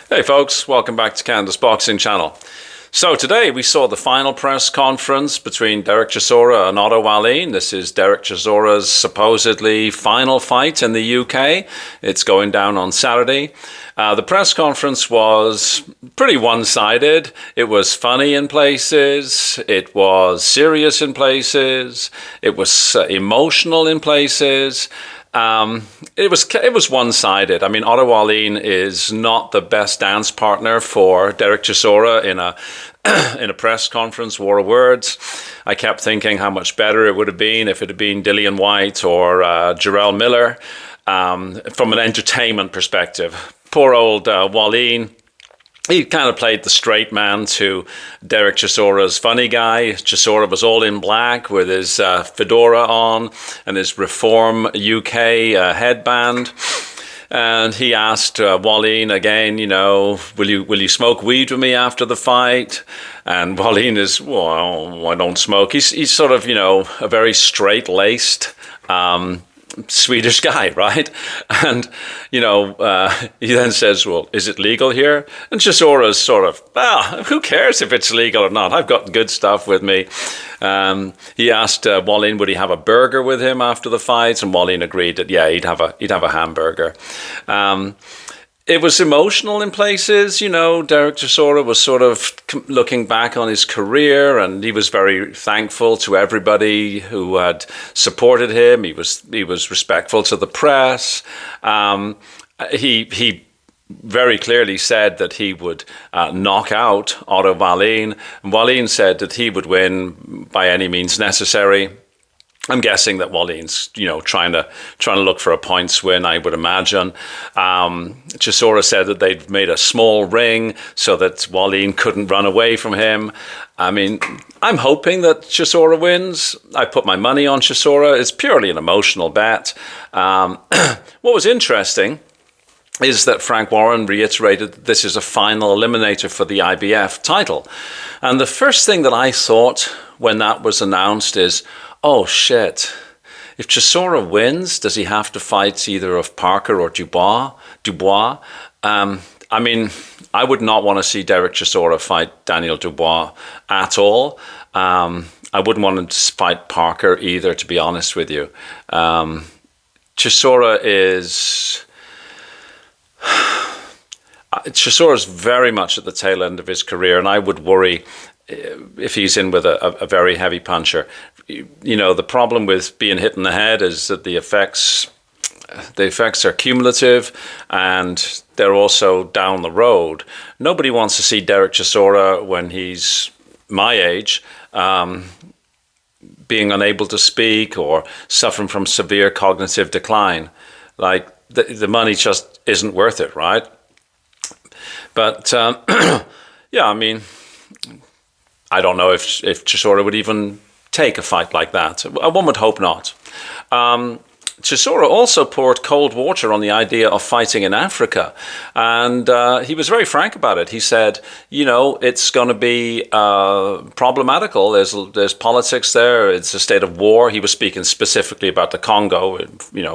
Hey folks, welcome back to Canada's Boxing Channel. So today we saw the final press conference between Derek Chisora and Otto Wallin. This is Derek Chisora's supposedly final fight in the UK. It's going down on Saturday. The press conference was pretty one-sided. It was funny in places. It was serious in places. It was emotional in places. It was one-sided. I mean, Otto Wallin is not the best dance partner for Derek Chisora in a in a press conference, war of words. I kept thinking how much better it would have been if it had been Dillian Whyte or Jarrell Miller from an entertainment perspective. Poor old Wallin. He kind of played the straight man to Derek Chisora's funny guy. Chisora was all in black with his fedora on and his Reform UK headband. And he asked Wallin again, will you smoke weed with me after the fight? And Wallin is, well, I don't smoke. He's sort of, a very straight-laced Swedish guy, right? And, he then says, well, is it legal here? And Chisora's sort of, who cares if it's legal or not? I've got good stuff with me. He asked Wallin, would he have a burger with him after the fight? And Wallin agreed that, yeah, he'd have a hamburger. It was emotional in places, Derek Chisora was sort of looking back on his career and he was very thankful to everybody who had supported him. He was respectful to the press. He very clearly said that he would knock out Otto Wallin. And Wallin said that he would win by any means necessary. I'm guessing that Wallin's, trying to look for a points win, I would imagine. Chisora said that they'd made a small ring so that Wallin couldn't run away from him. I mean, I'm hoping that Chisora wins. I put my money on Chisora. It's purely an emotional bet. What was interesting is that Frank Warren reiterated that this is a final eliminator for the IBF title. And the first thing that I thought when that was announced is, oh shit, if Chisora wins, does he have to fight either of Parker or Dubois? I mean, I would not want to see Derek Chisora fight Daniel Dubois at all. I wouldn't want him to fight Parker either, to be honest with you. Chisora is very much at the tail end of his career, and I would worry if he's in with a very heavy puncher. The problem with being hit in the head is that the effects are cumulative and they're also down the road. Nobody wants to see Derek Chisora when he's my age, being unable to speak or suffering from severe cognitive decline. Like the money just isn't worth it, right? But yeah, I mean, I don't know if Chisora would even take a fight like that. One would hope not. Chisora also poured cold water on the idea of fighting in Africa. And he was very frank about it. He said, it's going to be problematical. There's politics there. It's a state of war. He was speaking specifically about the Congo,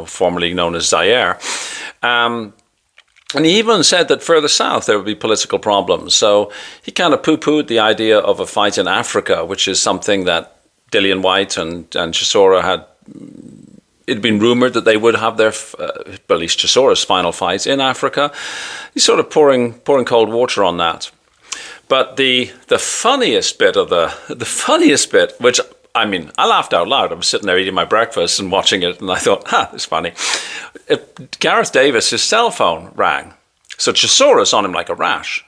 formerly known as Zaire. And he even said that further south there would be political problems. So he kind of poo-pooed the idea of a fight in Africa, which is something that Dillian Whyte and Chisora had. It'd been rumored that they would have their, at least Chisora's final fight in Africa. He's sort of pouring cold water on that. But the funniest bit, which I mean, I laughed out loud. I was sitting there eating my breakfast and watching it, and I thought, it's funny. Gareth Davis, his cell phone rang. So Chisora's on him like a rash.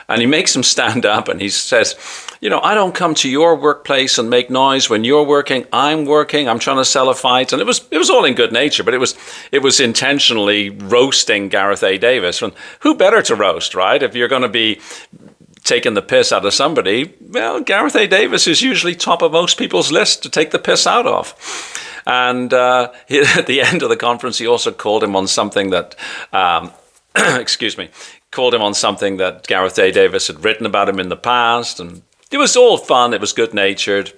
And he makes him stand up and he says, I don't come to your workplace and make noise when you're working. I'm working. I'm trying to sell a fight. And it was all in good nature, but it was intentionally roasting Gareth A. Davis. And who better to roast, right? If you're going to be taking the piss out of somebody, well, Gareth A. Davis is usually top of most people's list to take the piss out of. And at the end of the conference, he also called him on something that, called him on something that Gareth A. Davis had written about him in the past. And it was all fun. It was good-natured.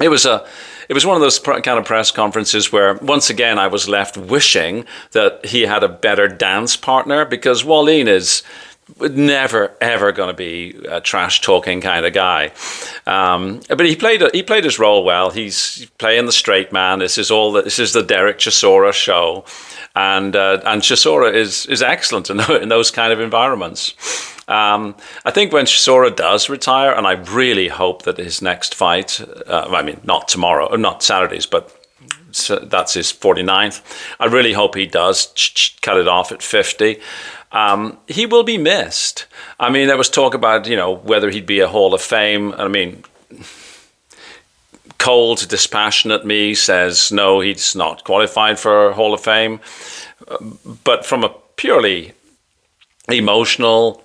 It was one of those kind of press conferences where, once again, I was left wishing that he had a better dance partner, because Wallin is never ever going to be a trash talking kind of guy, but he played his role well. He's playing the straight man. This is the Derek Chisora show, and Chisora is excellent in those kind of environments. I think when Chisora does retire, and I really hope that his next fight, I mean, not tomorrow, or not Saturdays, but that's his 49th. I really hope he does cut it off at 50. He will be missed. I mean, there was talk about, whether he'd be a Hall of Fame. I mean, cold, dispassionate me says, no, he's not qualified for Hall of Fame. But from a purely emotional,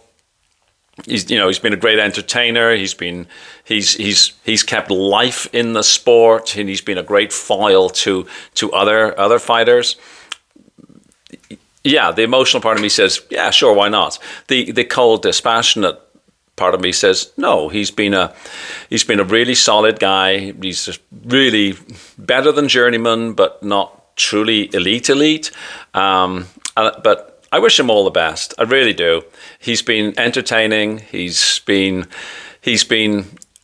he's been a great entertainer. He's kept life in the sport, and he's been a great foil to other fighters. Yeah, the emotional part of me says, yeah, sure, why not? The cold, dispassionate part of me says, no, he's been a really solid guy. He's just really better than journeyman, but not truly elite. But I wish him all the best. I really do. He's been entertaining. He's been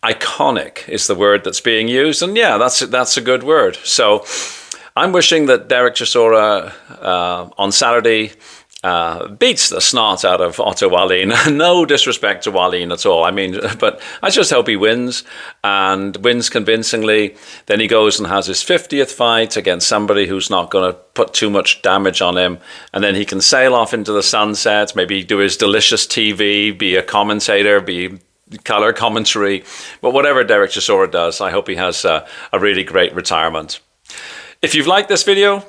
iconic is the word that's being used, and yeah, that's a good word. So I'm wishing that Derek Chisora on Saturday beats the snot out of Otto Wallin. No disrespect to Wallin at all. I mean, but I just hope he wins, and wins convincingly. Then he goes and has his 50th fight against somebody who's not going to put too much damage on him, and then he can sail off into the sunset, maybe do his delicious TV, be a commentator, be color commentary. But whatever Derek Chisora does, I hope he has a really great retirement. If you've liked this video,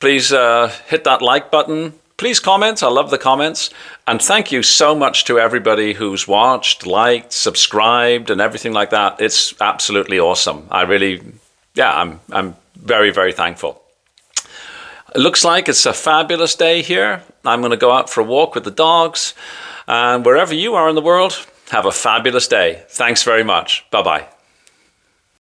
please hit that like button. Please comment. I love the comments. And thank you so much to everybody who's watched, liked, subscribed, and everything like that. It's absolutely awesome. I'm very, very thankful. It looks like it's a fabulous day here. I'm going to go out for a walk with the dogs. And wherever you are in the world, have a fabulous day. Thanks very much. Bye-bye.